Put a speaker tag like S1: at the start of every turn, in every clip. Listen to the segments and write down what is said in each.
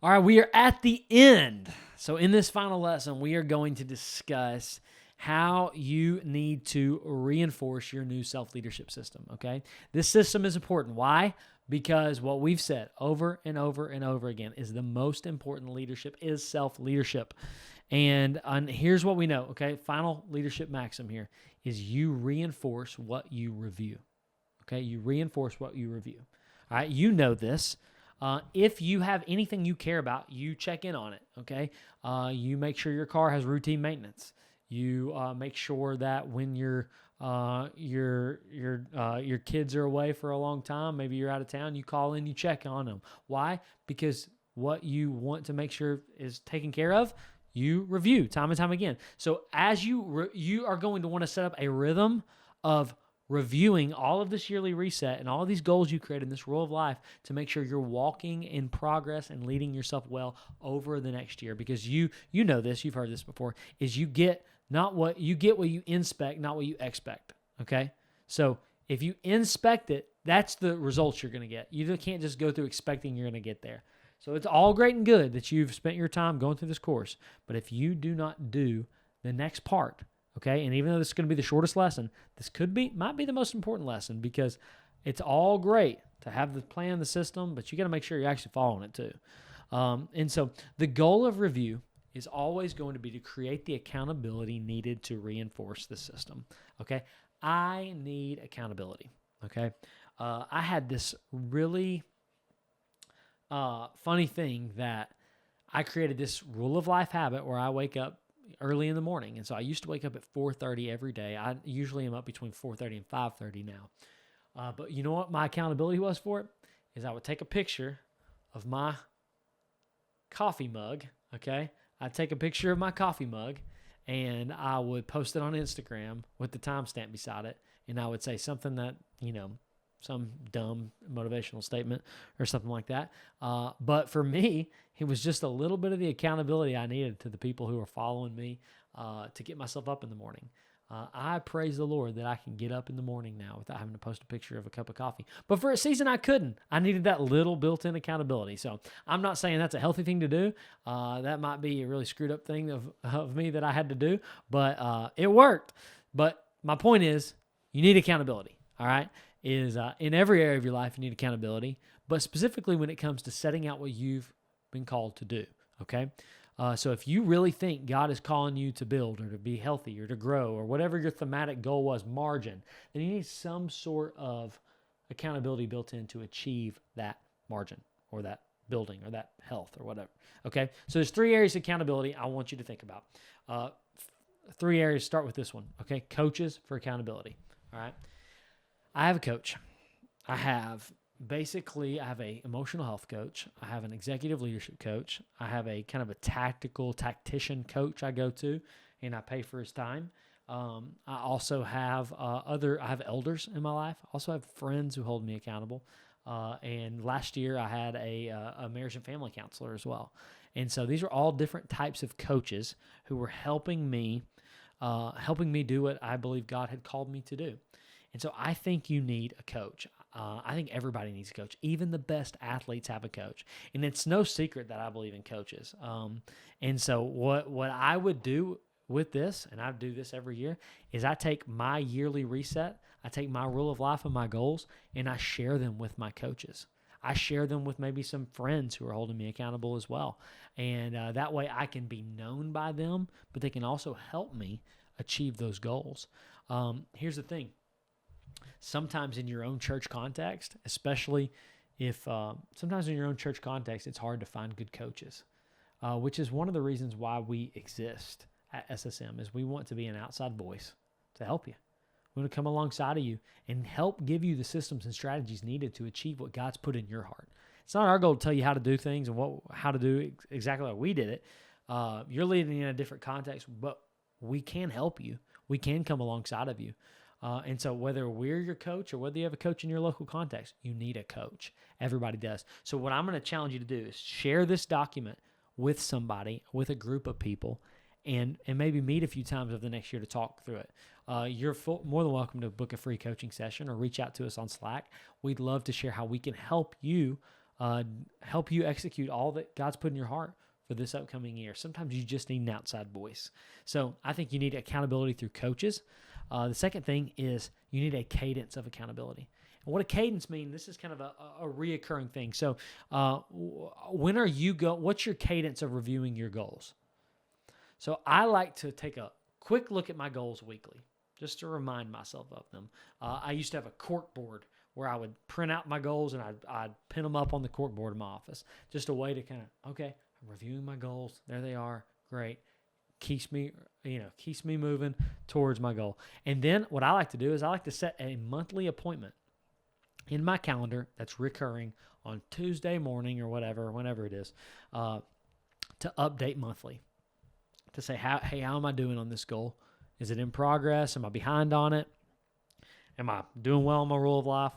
S1: All right, we are at the end. So in this final lesson, we are going to discuss how you need to reinforce your new self-leadership system, okay? This system is important. Why? Because what we've said over and over and over again is the most important leadership is self-leadership. And here's what we know, okay? Final leadership maxim here is you reinforce what you review, okay? You reinforce what you review. All right, you know this. If you have anything you care about, you check in on it, okay? You make sure your car has routine maintenance. You make sure that when your kids are away for a long time, maybe you're out of town, you call in, you check on them. Why? Because what you want to make sure is taken care of, you review time and time again. So as you are going to want to set up a rhythm of reviewing all of this yearly reset and all of these goals you create in this rule of life to make sure you're walking in progress and leading yourself well over the next year. Because you know this, you've heard this before, is you get what you inspect, not what you expect. Okay? So if you inspect it, that's the results you're going to get. You can't just go through expecting you're going to get there. So it's all great and good that you've spent your time going through this course, but if you do not do the next part, okay, and even though this is going to be the shortest lesson, this might be the most important lesson, because it's all great to have the plan, the system, but you got to make sure you're actually following it too. And so the goal of review is always going to be to create the accountability needed to reinforce the system. Okay, I need accountability. Okay, I had this really funny thing that I created this rule of life habit where I wake up early in the morning. And so I used to wake up at 4:30 every day. I usually am up between 4:30 and 5:30 now. But you know what my accountability was for it? Is I would take a picture of my coffee mug, okay? I'd take a picture of my coffee mug and I would post it on Instagram with the timestamp beside it. And I would say something that, some dumb motivational statement or something like that. But for me, it was just a little bit of the accountability I needed to the people who are following me to get myself up in the morning. I praise the Lord that I can get up in the morning now without having to post a picture of a cup of coffee. But for a season, I couldn't. I needed that little built-in accountability. So I'm not saying that's a healthy thing to do. That might be a really screwed up thing of me that I had to do, but it worked. But my point is, you need accountability, all right? In every area of your life, you need accountability, but specifically when it comes to setting out what you've been called to do, okay? So if you really think God is calling you to build or to be healthy or to grow or whatever your thematic goal was, margin, then you need some sort of accountability built in to achieve that margin or that building or that health or whatever, okay? So there's 3 areas of accountability I want you to think about. 3 areas, start with this one, okay? Coaches for accountability, all right? I have a coach. I have a emotional health coach. I have an executive leadership coach. I have a kind of a tactician coach I go to, and I pay for his time. I also have I have elders in my life. I also have friends who hold me accountable. And last year I had a marriage and family counselor as well. And so these are all different types of coaches who were helping me do what I believe God had called me to do. And so I think you need a coach. I think everybody needs a coach. Even the best athletes have a coach. And it's no secret that I believe in coaches. And so what I would do with this, and I do this every year, is I take my yearly reset, I take my rule of life and my goals, and I share them with my coaches. I share them with maybe some friends who are holding me accountable as well. And that way I can be known by them, but they can also help me achieve those goals. Here's the thing. Sometimes in your own church context, especially if sometimes in your own church context, it's hard to find good coaches, which is one of the reasons why we exist at SSM, is we want to be an outside voice to help you. We want to come alongside of you and help give you the systems and strategies needed to achieve what God's put in your heart. It's not our goal to tell you how to do things and how to do exactly like we did it. You're leading in a different context, but we can help you. We can come alongside of you. And so whether we're your coach or whether you have a coach in your local context, you need a coach. Everybody does. So what I'm going to challenge you to do is share this document with somebody, with a group of people, and maybe meet a few times over the next year to talk through it. You're more than welcome to book a free coaching session or reach out to us on Slack. We'd love to share how we can help you help you execute all that God's put in your heart for this upcoming year. Sometimes you just need an outside voice. So I think you need accountability through coaches. The second thing is you need a cadence of accountability. And what a cadence means, this is kind of a reoccurring thing. So what's your cadence of reviewing your goals? So I like to take a quick look at my goals weekly, just to remind myself of them. I used to have a cork board where I would print out my goals and I'd pin them up on the cork board in my office. Just a way to kind of, okay, I'm reviewing my goals. There they are. Great. Keeps me moving towards my goal. And then what I like to do is I like to set a monthly appointment in my calendar that's recurring on Tuesday morning or whenever it is, to update monthly, to say, how am I doing on this goal? Is it in progress? Am I behind on it? Am I doing well on my rule of life?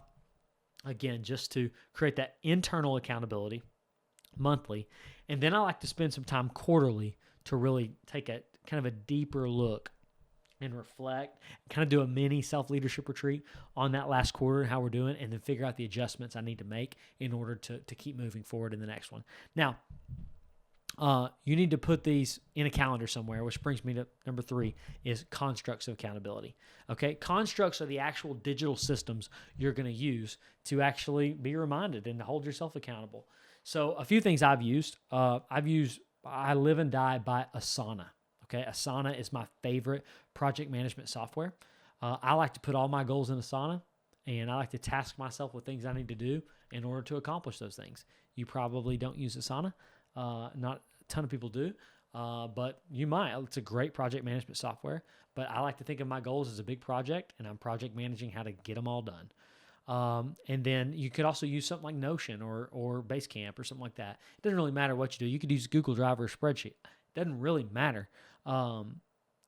S1: Again, just to create that internal accountability monthly. And then I like to spend some time quarterly to really take a kind of a deeper look and reflect, kind of do a mini self-leadership retreat on that last quarter and how we're doing, and then figure out the adjustments I need to make in order to keep moving forward in the next one. Now, you need to put these in a calendar somewhere, which brings me to number 3 is constructs of accountability. Okay, constructs are the actual digital systems you're going to use to actually be reminded and to hold yourself accountable. So a few things I've used. I live and die by Asana. Okay, Asana is my favorite project management software. I like to put all my goals in Asana, and I like to task myself with things I need to do in order to accomplish those things. You probably don't use Asana. Not a ton of people do, but you might. It's a great project management software, but I like to think of my goals as a big project, and I'm project managing how to get them all done. And then you could also use something like Notion or Basecamp or something like that. It doesn't really matter what you do. You could use Google Drive or a spreadsheet. It doesn't really matter.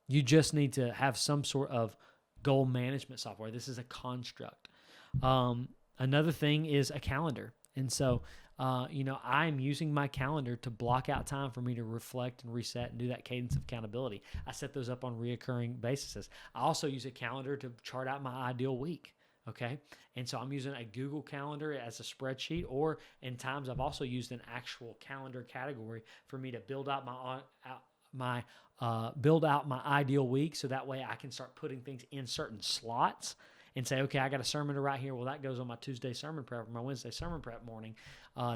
S1: You just need to have some sort of goal management software. This is a construct. Another thing is a calendar. And so, I'm using my calendar to block out time for me to reflect and reset and do that cadence of accountability. I set those up on reoccurring basis. I also use a calendar to chart out my ideal week. Okay. And so I'm using a Google Calendar as a spreadsheet, or in times I've also used an actual calendar category for me to build out my ideal week. So that way I can start putting things in certain slots and say, okay, I got a sermon to write here. Well, that goes on my Tuesday sermon prep or my Wednesday sermon prep morning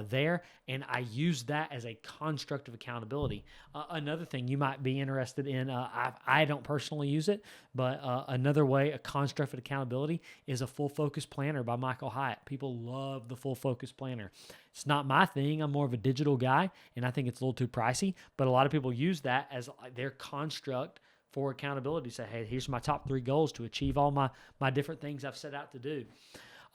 S1: there. And I use that as a construct of accountability. Another thing you might be interested in, I don't personally use it, but another way, a construct of accountability is a Full Focus Planner by Michael Hyatt. People love the Full Focus Planner. It's not my thing. I'm more of a digital guy, and I think it's a little too pricey, but a lot of people use that as their construct for accountability. Say, hey, here's my top 3 goals to achieve all my different things I've set out to do.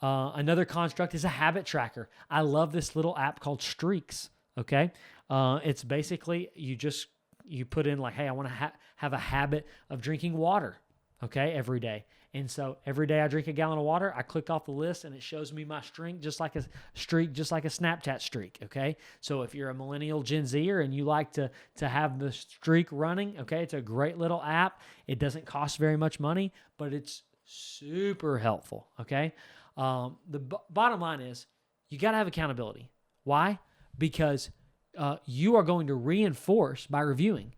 S1: Another construct is a habit tracker. I love this little app called Streaks. Okay. It's basically, you put in like, hey, I want to have a habit of drinking water. Okay. Every day. And so every day I drink a gallon of water, I click off the list and it shows me my streak, just like a Snapchat streak. Okay. So if you're a millennial Gen Zer and you like to have the streak running, okay, it's a great little app. It doesn't cost very much money, but it's super helpful. Okay. Bottom line is you got to have accountability. Why? Because you are going to reinforce by reviewing.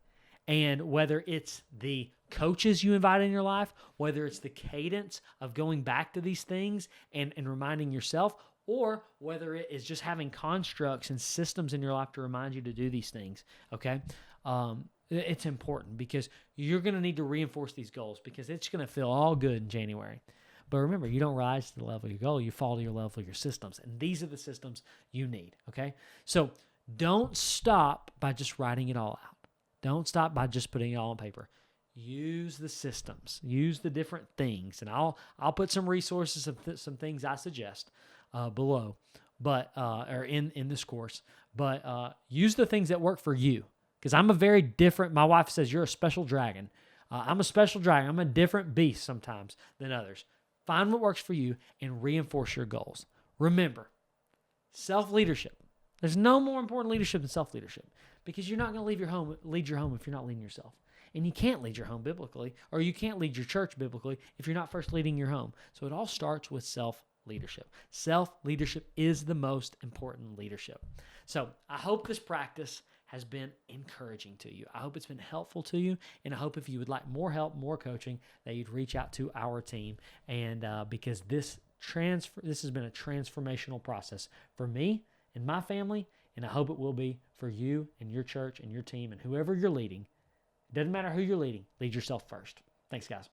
S1: And whether it's the coaches you invite in your life, whether it's the cadence of going back to these things and reminding yourself, or whether it is just having constructs and systems in your life to remind you to do these things, okay? It's important because you're going to need to reinforce these goals because it's going to feel all good in January. But remember, you don't rise to the level of your goal, you fall to your level of your systems. And these are the systems you need, okay? So don't stop by just writing it all out. Don't stop by just putting it all on paper. Use the systems. Use the different things. And I'll put some resources of some things I suggest below, but or in this course. But use the things that work for you. Because I'm a very different, my wife says, you're a special dragon. I'm a special dragon. I'm a different beast sometimes than others. Find what works for you and reinforce your goals. Remember, self-leadership. There's no more important leadership than self-leadership because you're not going to lead your home if you're not leading yourself. And you can't lead your home biblically, or you can't lead your church biblically if you're not first leading your home. So it all starts with self-leadership. leadership. Self-leadership is the most important leadership. So I hope this practice has been encouraging to you. I hope it's been helpful to you. And I hope if you would like more help, more coaching, that you'd reach out to our team. And because this has been a transformational process for me and my family, and I hope it will be for you and your church and your team and whoever you're leading. It doesn't matter who you're leading. Lead yourself first. Thanks, guys.